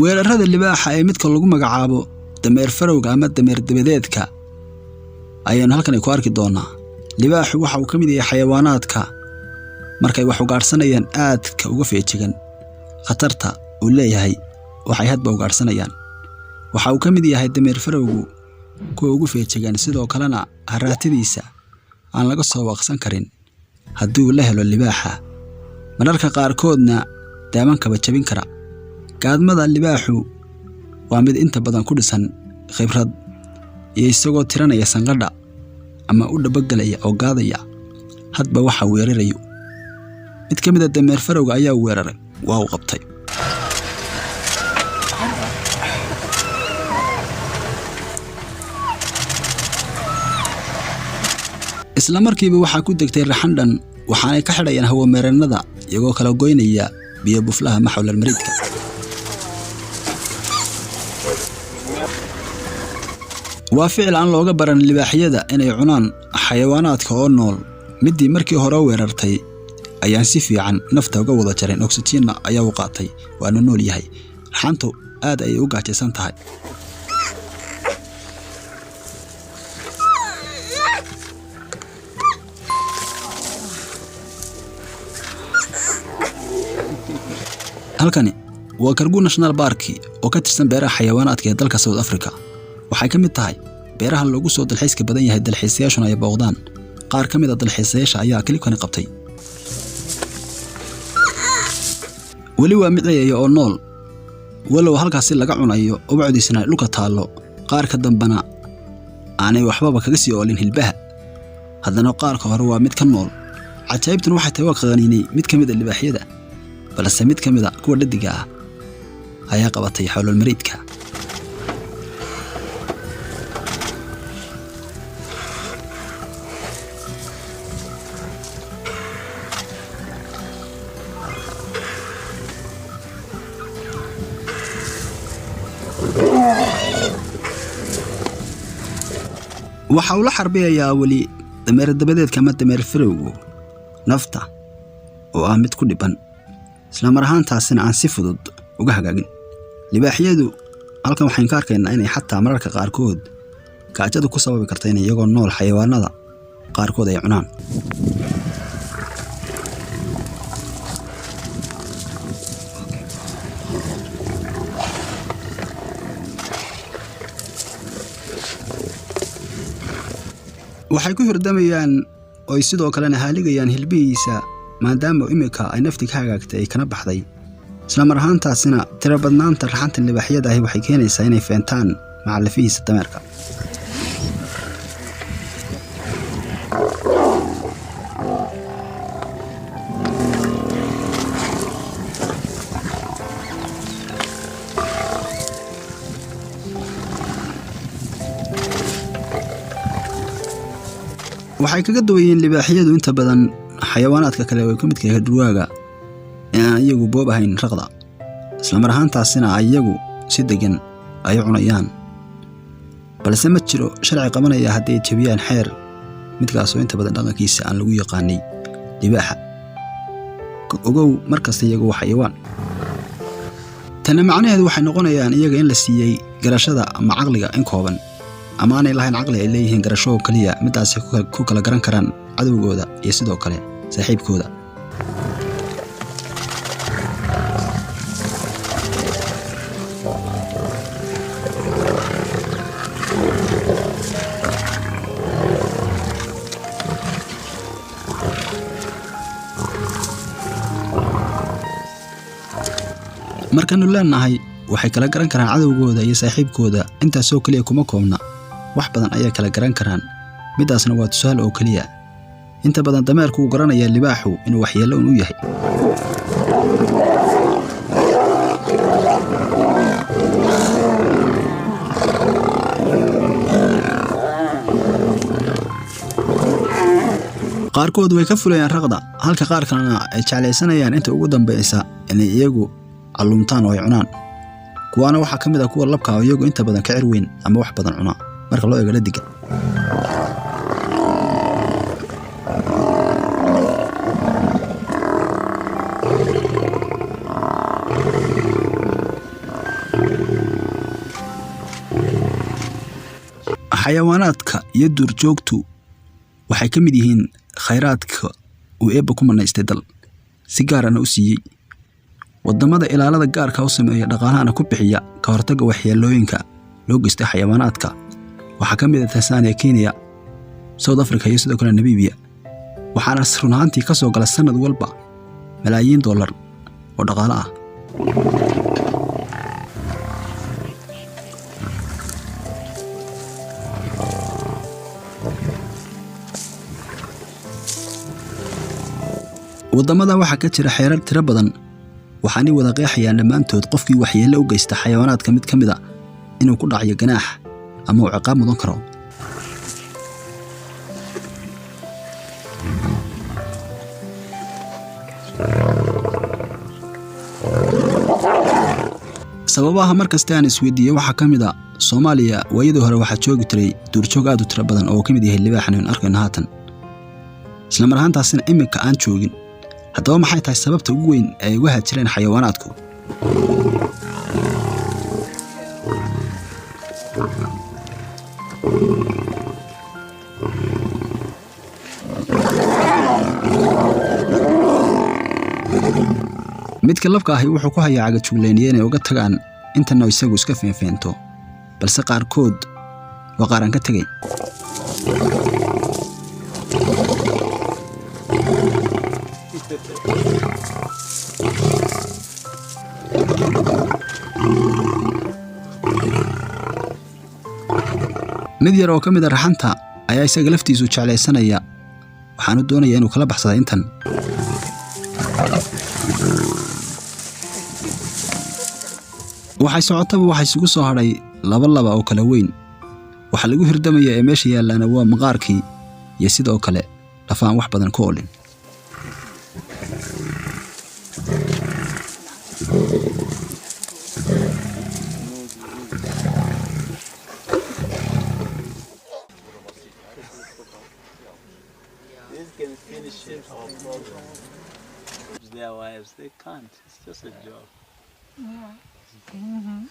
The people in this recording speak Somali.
weerarada libaaxa ee midka lagu magacaabo dameer farowga ama dameer dabadeedka ayaan halkan ku arki doonaa. libaaxu waxa uu kamid yahay xayawaanaadka markay wax u gaarsanayaan aadka uga feejigan khatarta uu leeyahay waxay hadba u gaarsanayaan. waxa uu kamid yahay dameer farowgu kuwa ugu feejigan sidoo kalena haraatidiisa aan laga soo waqsan karin haddii uu la helo libaaxa. mararka qaarkoodna daamanka jabin kara. gaadmada libaaxu waa mid inta badan ku dhisan khibrad iyo isagoo tiranaya sanqadha ama u dhabagalaya oo gaadaya hadba waxa weerarayo. mid kamid ah dameer farowga ayaa weeraray waa uu qabtay. isla markiiba waxa ku degtay raxandhan waxaanay ka xidhayaan hawo-meereenada iyagoo kala goynaya biyo buflaha maxawlal mariidka. waa ficil aan looga baran libaaxyada inay cunaan xayawaanaadka oo nool. midii markii hore weerartay ayaan si fiican nafta uga wada jarin oxygen ayaa u qaatay waana nool yahay. raxantu aad ay u gaajaysan tahay. halkani waa Kargu National Park oo ka tirsan beeraha xayawaanaadka ee dalka South Africa. waxay ka mid tahay beeraha lagu soo dalxiiska badan yahay dalxiisayaashuna ay booqdaan. qaar ka mid ah dalxiisayaasha ayaa kilibkan qabtay. wali waa mid ayay oo nool walow halkaas laga cunayo oo bacdiisna dhulka taalo qaar ka dambana aanay waxba kaga sii oolin hilbaha. haddana qaarka hore waa mid ka nool. cajaa'ibtan waxay tahay qaniinay mid ka mid ah libaaxyada balse mid ka mid ah kuwa dhadiga ah ayaa qabatay xawlal mariidka. waxa uu la xarbiyayaa wali dameer dabadeedka ama dameer farowgu nafta oo ah mid ku dhiban isla mar ahaantaasina aan si fudud uga hagaagin. libaaxyadu halkan waxaan ka arkaynaa inay xataa mararka qaarkood gaajadu ku sababi karto in iyagoo nool xayawaanada qaarkood ay cunaan. waxay ku hirdamayaan oo sidoo kalena haaligayaan hilbihiisa maadaama imika ay nafti ka hagaagtay kana baxday. isla mar ahaantaasina tiro badnaanta raxanta libaaxyada ahi waxay keenaysaa inay feentaan macallifihiisa dameerka. waxay kaga duwayeen libaaxyadu inta badan xayawaanaadka kale oo ka midka ah durwaaga aan iyagu boob ahayn raqda. isla mar ahaantaasina iyagu si degan ay cunayaan balse ma jiro sharci qabanaya haddii ay jabiyaan xeer midkaas oo inta badan dhaqankiisa aan lagu yaqaanay libaaxa. ogow markasta iyagu waa xayawaan. tana macnaheedu waxay noqonayaan iyaga in la siiyay garashada ama caqliga in kooban ama aanay lahayn caqli ay leeyihiin garasho kaliya midaas ku kala garan karaan cadowgooda iyo sidoo kale saaxiibkooda. markaanu leenahay waxay kala garan karaan cadowgooda iyo saaxiibkooda intaas oo kaliya kuma koobna wax badan ayaa kala garan karaan. midaasna waa tusaale oo kaliya. inta badan dameerku uu garanaya libaaxu inuu waxyeello u yahay. qaarkood way ka fulayaan raqda halka qaar kalena ay jeclaysanayaan inta ugu dambaysa inay iyagu calluuntaan oo ay cunaan. kuwaana waxaa ka mid ah kuwa labka oo iyagu inta badan ka cirweyn ama wax badan cuna marka loo eego dhadiga. xayawaanaadka iyo duurjoogtu waxay ka mid yihiin khayraadka uu Eebba ku manaystay dal si gaar ah u siiyay wadamada ilaalada gaarka u sameeya dhaqaalaha ku bixiya ka hortagga waxyeelooyinka loo geystay xayawaanaadka waxa ka mid ah Tanzania, Kenya, South Africa iyo sidoo kale Namibia waxaana runtii ka soo gala sanad walba malaayiin dollar oo dhaqaale ah wadamada waxa ka jira xeerar tiro badan waxaanay wada qeexayaan dhammaantood qofkii waxyeello u geysta xayawaanaadka mid ka mid ah inuu ku dhacayo ganaax ama uu ciqaab mudan karo sababaha markasta aan isweydiiyay waxa ka mid ah Soomaaliya waayadii hore waxa joogi jiray duurjoog aad u tiro badan oo ka mid yahay libaaxan arkayna haatan isla mar ahaantaasina imika aan joogin haddaba maxay tahay sababta ugu weyn ee uga hajireen xayawaanaadku midka labka ahi wuxuu ku hayaa cagajugleynaya inay uga tagaan intana isagu iska feenfeento balse qaarkood waa qaaran ka tagay mid yar oo ka mid ah raxanta ayaa isaga laftiisu jeclaysanaya waxaanu doonayaa inuu kala baxsado intan waxay socotaba waxay isugu soo hadhay laba oo kala weyn waxa lagu hirdamaya ee meesha yaalaana waa maqaarkii iyo sidoo kale lafaan wax badan ku oolin Can finish it our program. Their wives, they can't. It's just a job. Yeah.